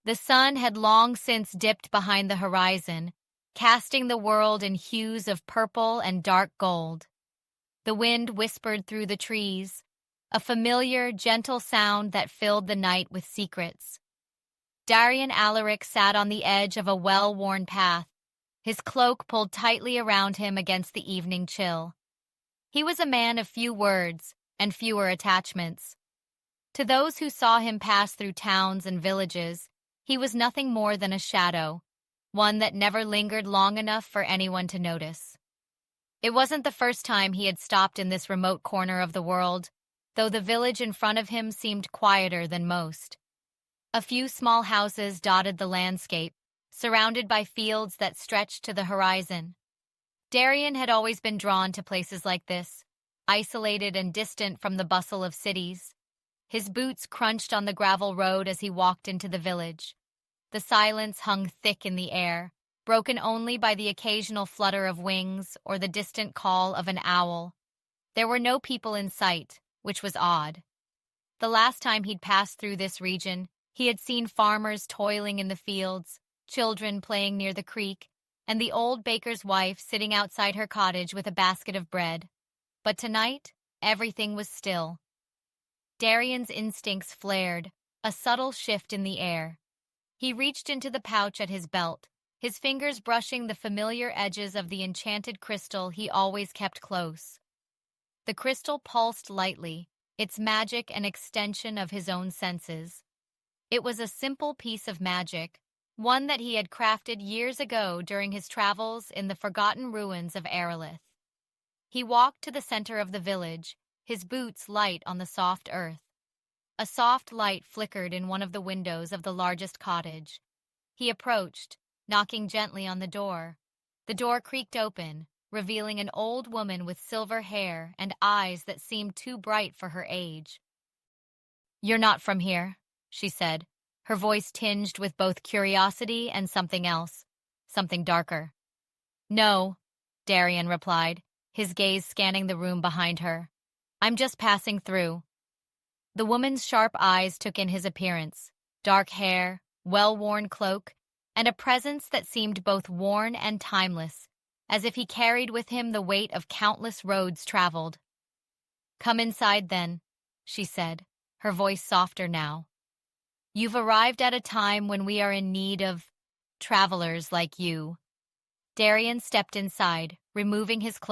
The sun had long since dipped behind the horizon, casting the world in hues of purple and dark gold. The wind whispered through the trees, a familiar, gentle sound that filled the night with secrets. Darian Alaric sat on the edge of a well-worn path, his cloak pulled tightly around him against the evening chill. He was a man of few words and fewer attachments. To those who saw him pass through towns and villages, he was nothing more than a shadow, one that never lingered long enough for anyone to notice. It wasn't the first time he had stopped in this remote corner of the world, though the village in front of him seemed quieter than most. A few small houses dotted the landscape, surrounded by fields that stretched to the horizon. Darian had always been drawn to places like this, isolated and distant from the bustle of cities. His boots crunched on the gravel road as he walked into the village. The silence hung thick in the air, broken only by the occasional flutter of wings or the distant call of an owl. There were no people in sight, which was odd. The last time he'd passed through this region, he had seen farmers toiling in the fields, children playing near the creek, and the old baker's wife sitting outside her cottage with a basket of bread. But tonight, everything was still. Darian's instincts flared, a subtle shift in the air. He reached into the pouch at his belt, his fingers brushing the familiar edges of the enchanted crystal he always kept close. The crystal pulsed lightly, its magic an extension of his own senses. It was a simple piece of magic, one that he had crafted years ago during his travels in the forgotten ruins of Erilith. He walked to the center of the village, his boots light on the soft earth. A soft light flickered in one of the windows of the largest cottage. He approached, knocking gently on the door. The door creaked open, revealing an old woman with silver hair and eyes that seemed too bright for her age. "You're not from here," she said, her voice tinged with both curiosity and something else, something darker. "No," Darian replied, his gaze scanning the room behind her. "I'm just passing through." The woman's sharp eyes took in his appearance, dark hair, well-worn cloak, and a presence that seemed both worn and timeless, as if he carried with him the weight of countless roads traveled. "Come inside, then," she said, her voice softer now. "You've arrived at a time when we are in need of travelers like you." Darian stepped inside, removing his cloak.